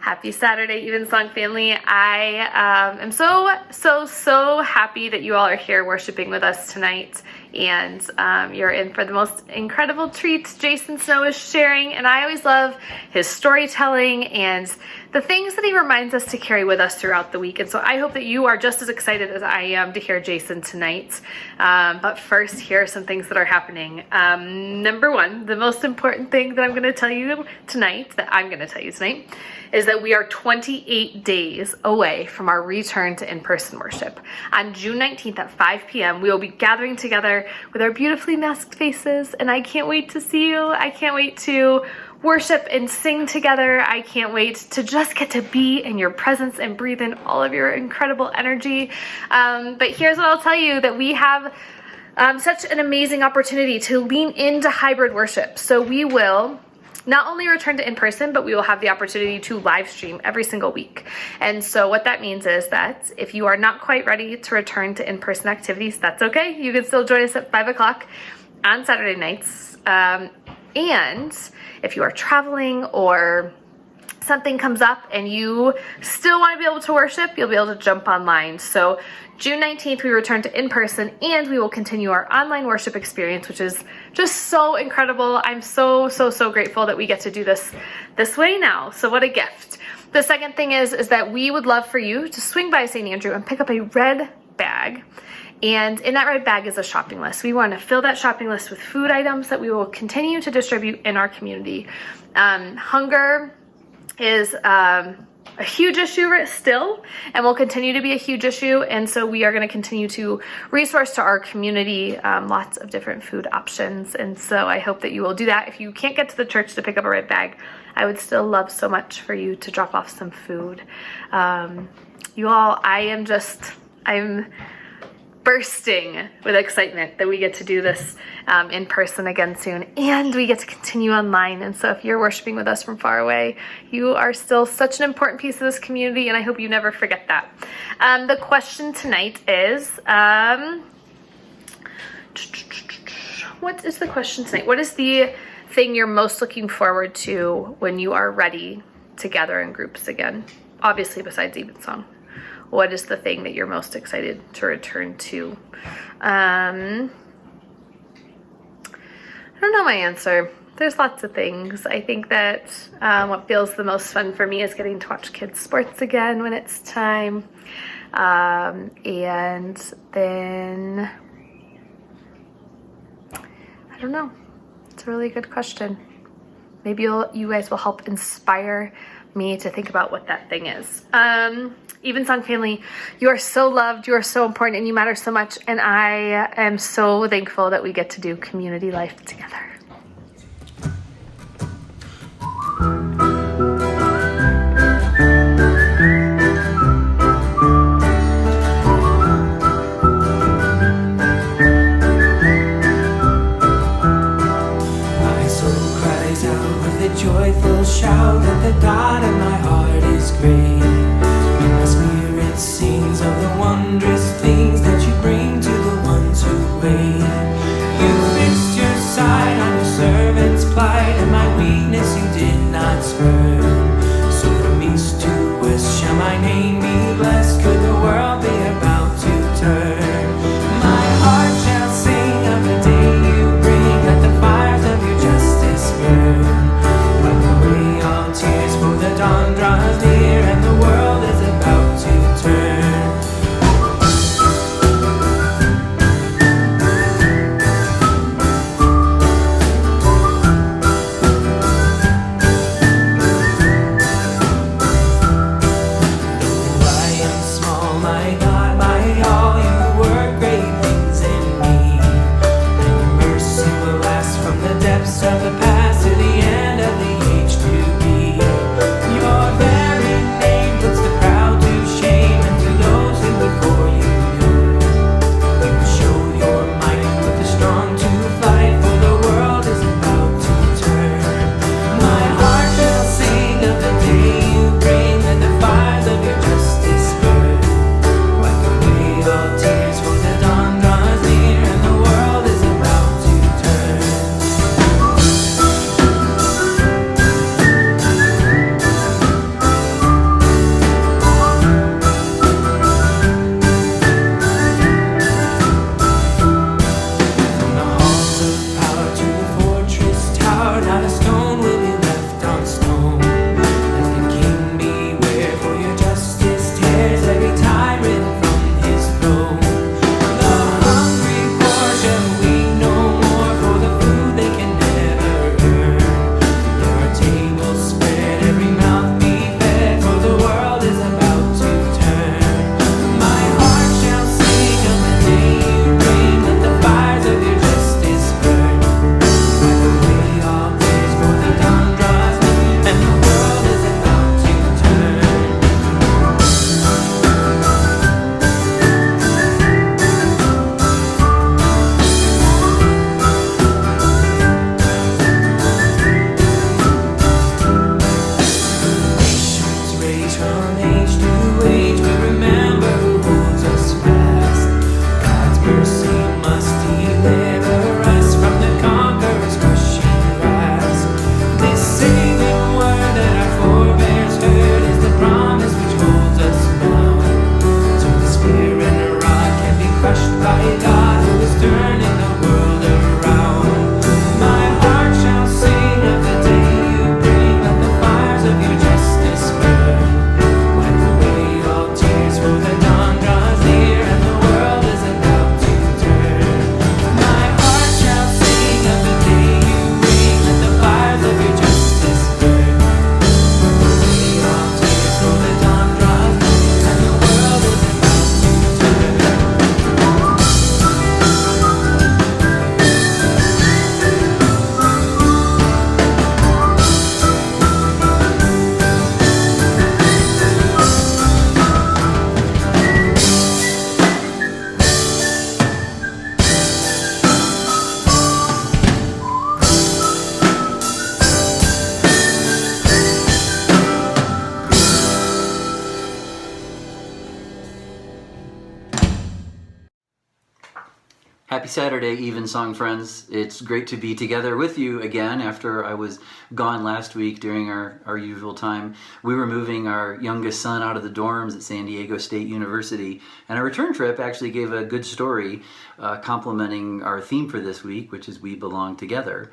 Happy Saturday, Evensong family. I am so happy that you all are here worshiping with us tonight, and you're in for the most incredible treat Jason Snow is sharing. And I always love his storytelling and the things that he reminds us to carry with us throughout the week. And so I hope that you are just as excited as I am to hear Jason tonight. But first, here are some things that are happening. Number one, the most important thing that I'm going to tell you tonight, is that we are 28 days away from our return to in-person worship. On June 19th at 5 p.m., we will be gathering together with our beautifully masked faces, and I can't wait to see you. I can't wait to worship and sing together. I can't wait to just get to be in your presence and breathe in all of your incredible energy. But here's what I'll tell you, that we have such an amazing opportunity to lean into hybrid worship. So we will not only return to in-person, but we will have the opportunity to live stream every single week. And so what that means is that if you are not quite ready to return to in-person activities, that's okay. You can still join us at 5 o'clock on Saturday nights. And if you are traveling or something comes up and you still want to be able to worship, you'll be able to jump online. So June 19th, we return to in-person, and we will continue our online worship experience, which is just so incredible. I'm so grateful that we get to do this way now. So what a gift. The second thing is that we would love for you to swing by St. Andrew and pick up a red bag. And in that red bag is a shopping list. We want to fill that shopping list with food items that we will continue to distribute in our community. Hunger is a huge issue still, and will continue to be a huge issue. And so we are going to continue to resource to our community lots of different food options. And so I hope that you will do that. If you can't get to the church to pick up a red bag, I would still love so much for you to drop off some food. You all, I'm bursting with excitement that we get to do this in person again soon, and we get to continue online. And so if you're worshiping with us from far away, you are still such an important piece of this community, and I hope you never forget that. The question tonight is, what is the question tonight? What is the thing you're most looking forward to when you are ready to gather in groups again? Obviously, besides Evensong. What is the thing that you're most excited to return to? I don't know my answer. There's lots of things. I think that what feels the most fun for me is getting to watch kids' sports again when it's time. And then, I don't know. It's a really good question. Maybe you guys will help inspire me to think about what that thing is. Evensong family, you are so loved, you are so important, and you matter so much, and I am so thankful that we get to do community life together. My soul cries out with a joyful shout that the God of my heart is great. My spirit sings of the wondrous things that you bring to the ones who wait. You fixed your sight on your servant's plight, and my weakness you did not spurn. So from east to west shall my name be blessed. Could the world be about to turn? My heart shall sing of the day you bring. Let the fires of your justice burn. Wipe away all tears, for the dawn draws near, and the world is about to turn. Though I am small, my God, my all, you work great things in me. And your mercy will last from the depths of the past to the end of the age to be. Your very age from age to age, we remember who holds us fast. God's mercy must deliver us from the conqueror's crushing grasp. This saving word that our forebears heard is the promise which holds us bound. So the spear and the rod can be crushed by God, who is turning the world around. My heart shall sing of the day you bring, let the fires of your justice burn. Wipe away all tears, for the dawn draws near and the world is about to turn. My heart shall sing of the day you bring, let the fires of your justice burn. Wipe away all tears, for the dawn draws near and the world is about to turn. Happy Saturday, Evensong friends. It's great to be together with you again after I was gone last week during our usual time. We were moving our youngest son out of the dorms at San Diego State University, and our return trip actually gave a good story complementing our theme for this week, which is We Belong Together.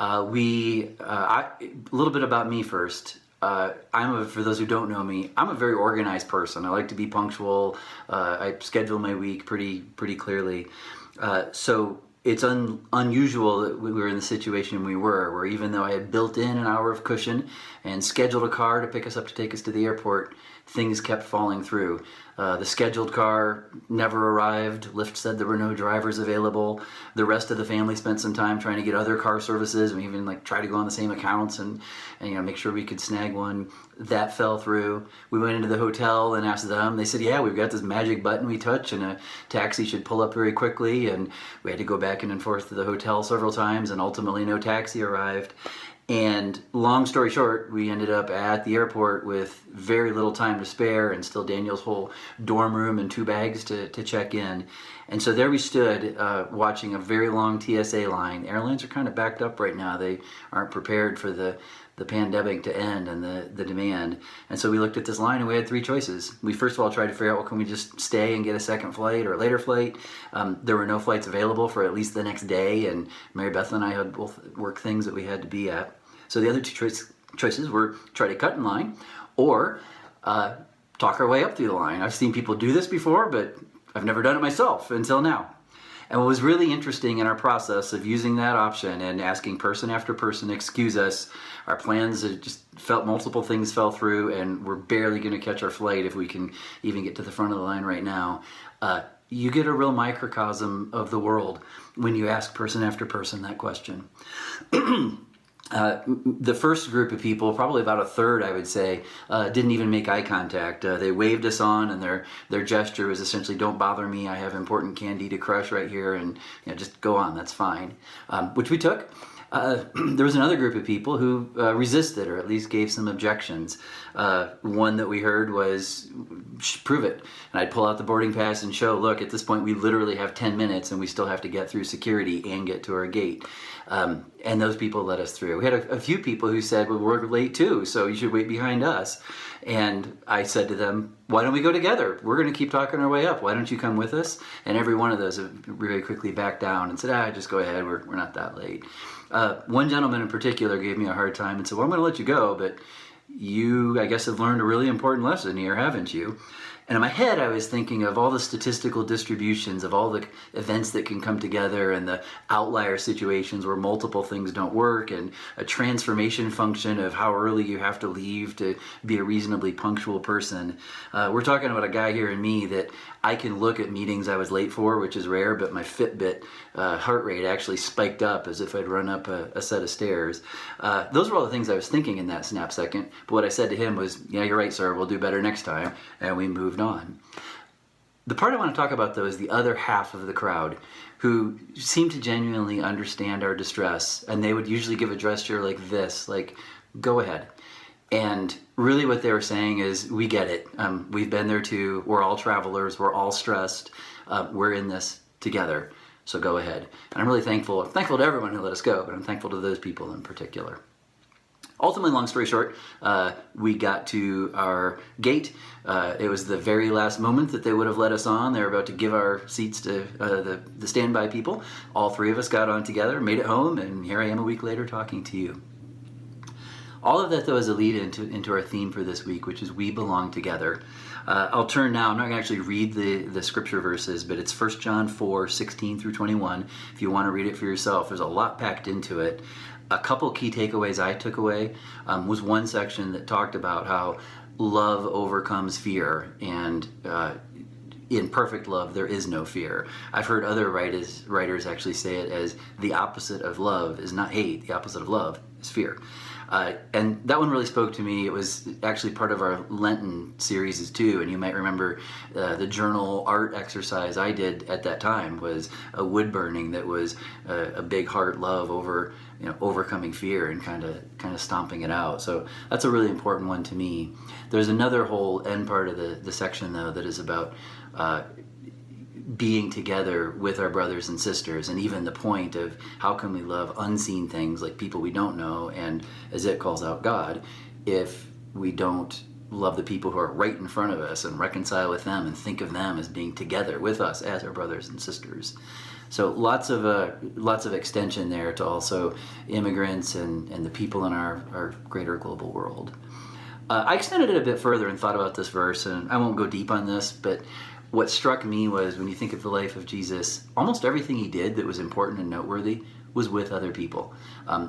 A little bit about me first. For those who don't know me, I'm a very organized person. I like to be punctual. I schedule my week pretty clearly. So it's unusual that we were in the situation we were, where even though I had built in an hour of cushion and scheduled a car to pick us up to take us to the airport, things kept falling through. The scheduled car never arrived. Lyft said there were no drivers available. The rest of the family spent some time trying to get other car services. We even tried to go on the same accounts and make sure we could snag one. That fell through. We went into the hotel and asked them. They said, yeah, we've got this magic button we touch and a taxi should pull up very quickly. And we had to go back and forth to the hotel several times, and ultimately no taxi arrived. And long story short, we ended up at the airport with very little time to spare and still Daniel's whole dorm room and 2 bags to check in. And so there we stood watching a very long TSA line. Airlines are kind of backed up right now. They aren't prepared for the pandemic to end and the demand. And so we looked at this line and we had 3 choices. We first of all tried to figure out, well, can we just stay and get a second flight or a later flight? There were no flights available for at least the next day, and Mary Beth and I had both work things that we had to be at. So the other 2 choices were try to cut in line or talk our way up through the line. I've seen people do this before, but I've never done it myself until now. And what was really interesting in our process of using that option and asking person after person to excuse us, our plans just multiple things fell through, and we're barely going to catch our flight if we can even get to the front of the line right now. You get a real microcosm of the world when you ask person after person that question. The first group of people, probably about a third, I would say, didn't even make eye contact. They waved us on, and their gesture was essentially, "Don't bother me. I have important candy to crush right here, and just go on. That's fine," which we took. There was another group of people who resisted, or at least gave some objections. One that we heard was, "Prove it." And I'd pull out the boarding pass and show, "Look, at this point we literally have 10 minutes and we still have to get through security and get to our gate." And those people let us through. We had a few people who said, "Well, we're late too, so you should wait behind us." And I said to them, "Why don't we go together? We're going to keep talking our way up. Why don't you come with us?" And every one of those really quickly backed down and said, "Just go ahead. We're not that late." One gentleman in particular gave me a hard time and said, "Well, I'm going to let you go, but you, I guess, have learned a really important lesson here, haven't you?" And in my head, I was thinking of all the statistical distributions of all the events that can come together and the outlier situations where multiple things don't work, and a transformation function of how early you have to leave to be a reasonably punctual person. We're talking about a guy here and me that I can look at meetings I was late for, which is rare, but my Fitbit heart rate actually spiked up as if I'd run up a set of stairs. Those were all the things I was thinking in that snap second. But what I said to him was, "Yeah, you're right, sir. We'll do better next time." And we moved on. The part I want to talk about, though, is the other half of the crowd who seemed to genuinely understand our distress. And they would usually give a gesture like this, like, "Go ahead." And really what they were saying is, we get it. We've been there too. We're all travelers. We're all stressed. We're in this together. So go ahead. And I'm really thankful. I'm thankful to everyone who let us go, but I'm thankful to those people in particular. Ultimately, long story short, we got to our gate. It was the very last moment that they would have let us on. They were about to give our seats to the standby people. All three of us got on together, made it home, and here I am a week later talking to you. All of that, though, is a lead into our theme for this week, which is we belong together. I'll turn now. I'm not going to actually read the scripture verses, but it's 1 John 4, 16 through 21. If you want to read it for yourself, there's a lot packed into it. A couple key takeaways I took away was one section that talked about how love overcomes fear, and in perfect love there is no fear. I've heard other writers actually say it as the opposite of love is not hate, the opposite of love is fear. And that one really spoke to me. It was actually part of our Lenten series too, and you might remember the journal art exercise I did at that time was a wood burning that was a big heart love over, overcoming fear and kind of stomping it out. So that's a really important one to me. There's another whole end part of the section though that is about being together with our brothers and sisters, and even the point of how can we love unseen things like people we don't know, and as it calls out God, if we don't love the people who are right in front of us and reconcile with them and think of them as being together with us as our brothers and sisters. So lots of extension there to also immigrants and the people in our greater global world. I extended it a bit further and thought about this verse, and I won't go deep on this, but what struck me was when you think of the life of Jesus, almost everything he did that was important and noteworthy was with other people.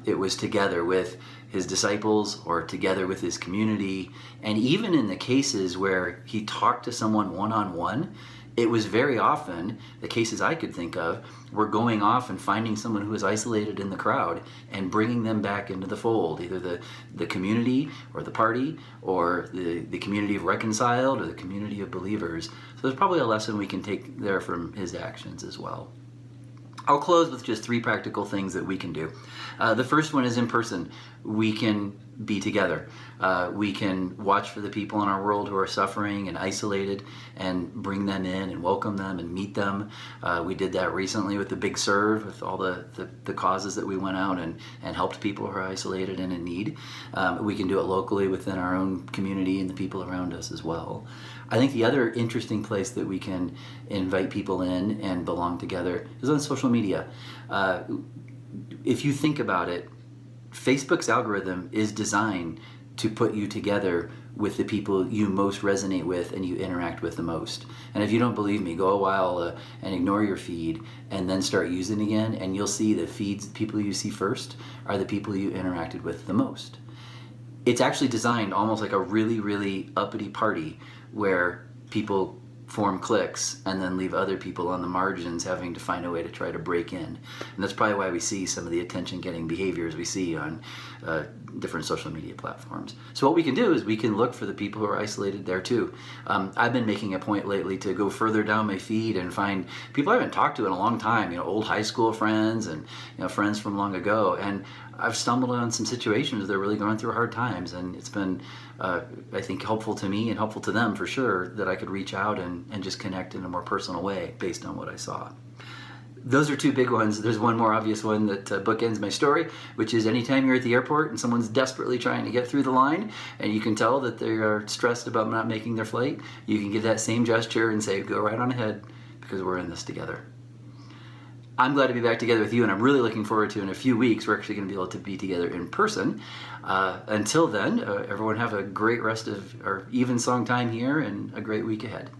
It was together with his disciples or together with his community. And even in the cases where he talked to someone one-on-one, it was very often, the cases I could think of, were going off and finding someone who was isolated in the crowd and bringing them back into the fold, either the community or the party or the community of reconciled or the community of believers. So there's probably a lesson we can take there from his actions as well. I'll close with just 3 practical things that we can do. The first one is in person. We can be together. We can watch for the people in our world who are suffering and isolated and bring them in and welcome them and meet them. We did that recently with the Big Serve, with all the causes that we went out and helped people who are isolated and in need. We can do it locally within our own community and the people around us as well. I think the other interesting place that we can invite people in and belong together is on social media. If you think about it, Facebook's algorithm is designed to put you together with the people you most resonate with and you interact with the most. And if you don't believe me, go a while and ignore your feed and then start using it again, and you'll see the feeds, the people you see first are the people you interacted with the most. It's actually designed almost like a really, really uppity party where people form cliques and then leave other people on the margins having to find a way to try to break in. And that's probably why we see some of the attention-getting behaviors we see on different social media platforms. So what we can do is we can look for the people who are isolated there too. I've been making a point lately to go further down my feed and find people I haven't talked to in a long time, old high school friends and friends from long ago. And I've stumbled on some situations where they're really going through hard times, and it's been, I think, helpful to me and helpful to them for sure that I could reach out and just connect in a more personal way based on what I saw. Those are 2 big ones. There's one more obvious one that bookends my story, which is anytime you're at the airport and someone's desperately trying to get through the line and you can tell that they are stressed about not making their flight, you can give that same gesture and say, go right on ahead because we're in this together. I'm glad to be back together with you, and I'm really looking forward to in a few weeks we're actually going to be able to be together in person. Until then, everyone have a great rest of our Evensong time here and a great week ahead.